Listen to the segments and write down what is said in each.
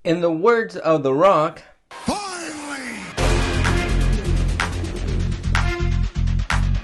In the words of The Rock, finally!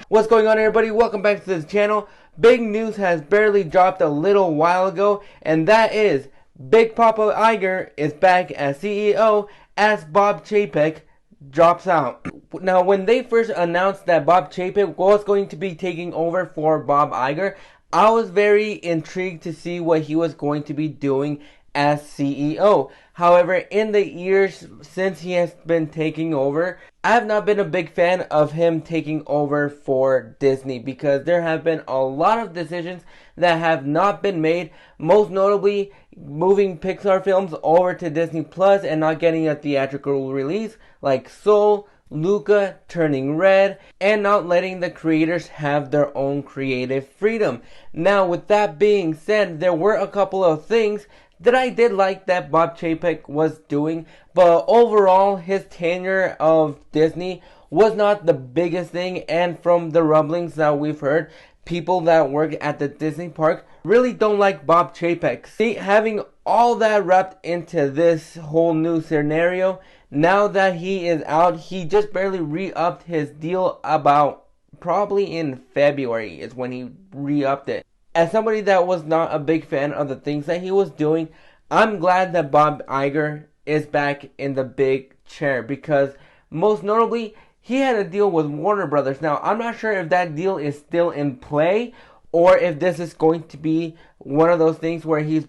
What's going on, everybody? Welcome back to this channel. Big news has barely dropped a little while ago, and that is Big Papa Iger is back as CEO as Bob Chapek drops out. Now, when they first announced that Bob Chapek was going to be taking over for Bob Iger, I was very intrigued to see what he was going to be doing as CEO. However, in the years since he has been taking over, I have not been a big fan of him taking over for Disney because there have been a lot of decisions that have not been made, most notably moving Pixar films over to Disney Plus and not getting a theatrical release, like Soul, Luca, Turning Red, and not letting the creators have their own creative freedom. Now, with that being said, there were a couple of things that I did like that Bob Chapek was doing, but overall his tenure of Disney was not the biggest thing, and from the rumblings that we've heard, people that work at the Disney park really don't like Bob Chapek. See, having all that wrapped into this whole new scenario, now that he is out, he just barely re-upped his deal about probably in February is when he re-upped it. As somebody that was not a big fan of the things that he was doing, I'm glad that Bob Iger is back in the big chair because most notably, he had a deal with Warner Brothers. Now, I'm not sure if that deal is still in play or if this is going to be one of those things where he's,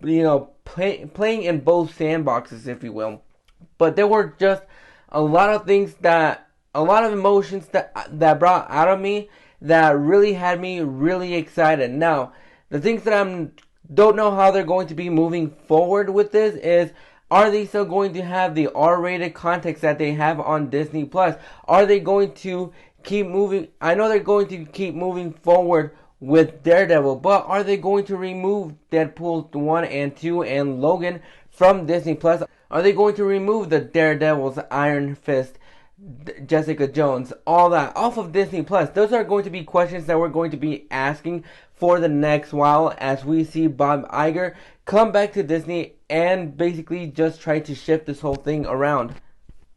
playing in both sandboxes, if you will. But there were just a lot of things a lot of emotions that brought out of me that really had me really excited. Now, the things that I don't know how they're going to be moving forward with this is, are they still going to have the R-rated context that they have on Disney Plus? Are they going to keep moving? I know they're going to keep moving forward with Daredevil, but are they going to remove Deadpool 1 and 2 and Logan from Disney Plus? Are they going to remove the Daredevils, Iron Fist, Jessica Jones, all that off of Disney Plus? Those are going to be questions that we're going to be asking for the next while as we see Bob Iger come back to Disney and basically just try to shift this whole thing around.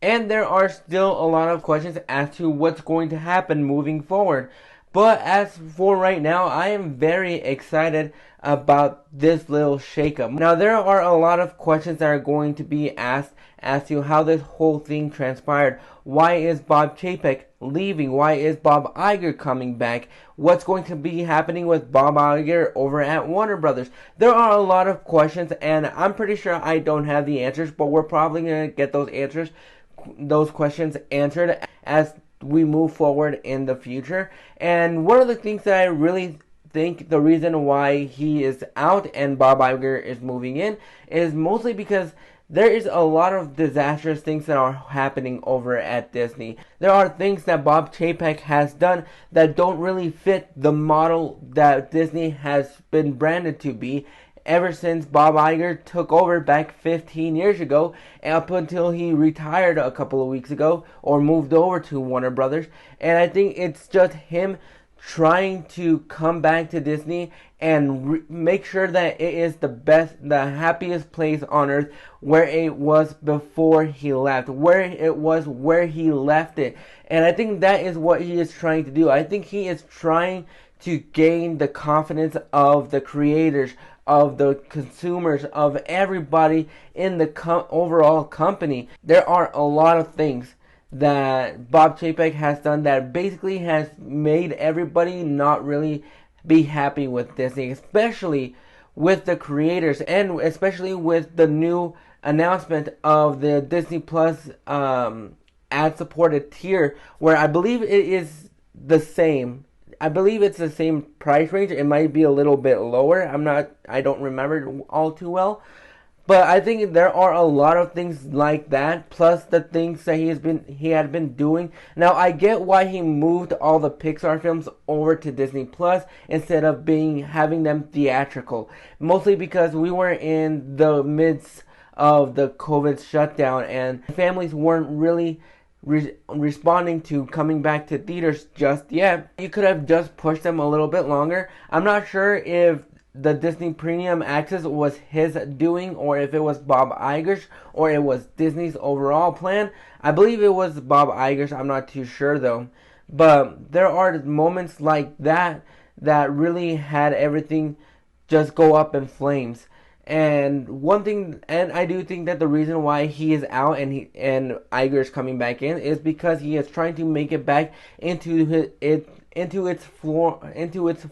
And there are still a lot of questions as to what's going to happen moving forward. But as for right now, I am very excited about this little shakeup. Now, there are a lot of questions that are going to be asked as to how this whole thing transpired. Why is Bob Chapek leaving? Why is Bob Iger coming back? What's going to be happening with Bob Iger over at Warner Brothers? There are a lot of questions, and I'm pretty sure I don't have the answers, but we're probably going to get those questions answered as we move forward in the future. And one of the things that I really think the reason why he is out and Bob Iger is moving in is mostly because there is a lot of disastrous things that are happening over at Disney. There are things that Bob Chapek has done that don't really fit the model that Disney has been branded to be ever since Bob Iger took over back 15 years ago, up until he retired a couple of weeks ago or moved over to Warner Brothers. And I think it's just him trying to come back to Disney and make sure that it is the happiest place on earth where it was before he left, where he left it. And I think that is what he is trying to do. I think he is trying to gain the confidence of the creators, of the consumers, of everybody in the overall company. There are a lot of things that Bob Chapek has done that basically has made everybody not really be happy with Disney, especially with the creators and especially with the new announcement of the Disney Plus ad-supported tier, where I believe it is the same. I believe it's the same price range. It might be a little bit lower. I don't remember all too well. But I think there are a lot of things like that, plus the things that he had been doing. Now, I get why he moved all the Pixar films over to Disney Plus instead of having them theatrical. Mostly because we were in the midst of the COVID shutdown and families weren't really responding to coming back to theaters just yet. You could have just pushed them a little bit longer. I'm not sure if the Disney Premium Access was his doing, or if it was Bob Iger's, or it was Disney's overall plan. I believe it was Bob Iger's. I'm not too sure though. But there are moments like that that really had everything just go up in flames. And one thing, and I do think that the reason why he is out and Iger is coming back in is because he is trying to make it back into its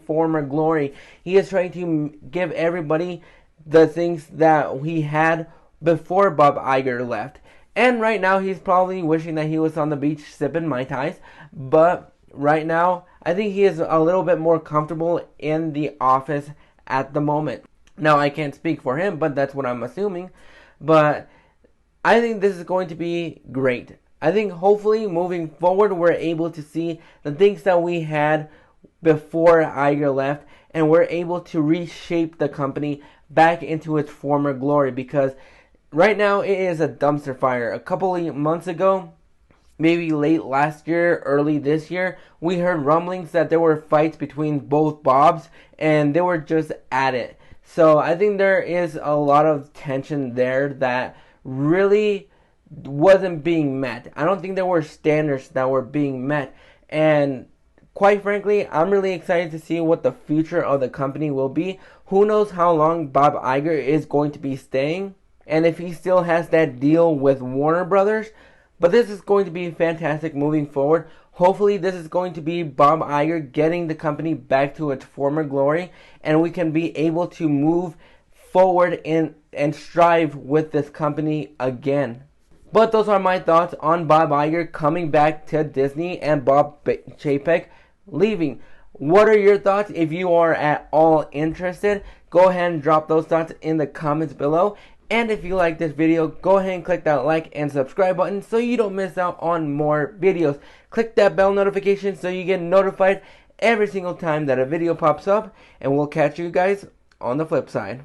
former glory. He is trying to give everybody the things that he had before Bob Iger left. And right now he's probably wishing that he was on the beach sipping Mai Tais. But right now I think he is a little bit more comfortable in the office at the moment. Now, I can't speak for him, but that's what I'm assuming. But I think this is going to be great. I think hopefully moving forward, we're able to see the things that we had before Iger left, and we're able to reshape the company back into its former glory, because right now it is a dumpster fire. A couple of months ago, maybe late last year, early this year, we heard rumblings that there were fights between both Bobs, and they were just at it. So I think there is a lot of tension there that really wasn't being met. I don't think there were standards that were being met. And quite frankly, I'm really excited to see what the future of the company will be. Who knows how long Bob Iger is going to be staying, and if he still has that deal with Warner Brothers. But this is going to be fantastic moving forward. Hopefully this is going to be Bob Iger getting the company back to its former glory, and we can be able to move forward and strive with this company again. But those are my thoughts on Bob Iger coming back to Disney and Bob Chapek leaving. What are your thoughts? If you are at all interested, go ahead and drop those thoughts in the comments below. And if you like this video, go ahead and click that like and subscribe button so you don't miss out on more videos. Click that bell notification so you get notified every single time that a video pops up. And we'll catch you guys on the flip side.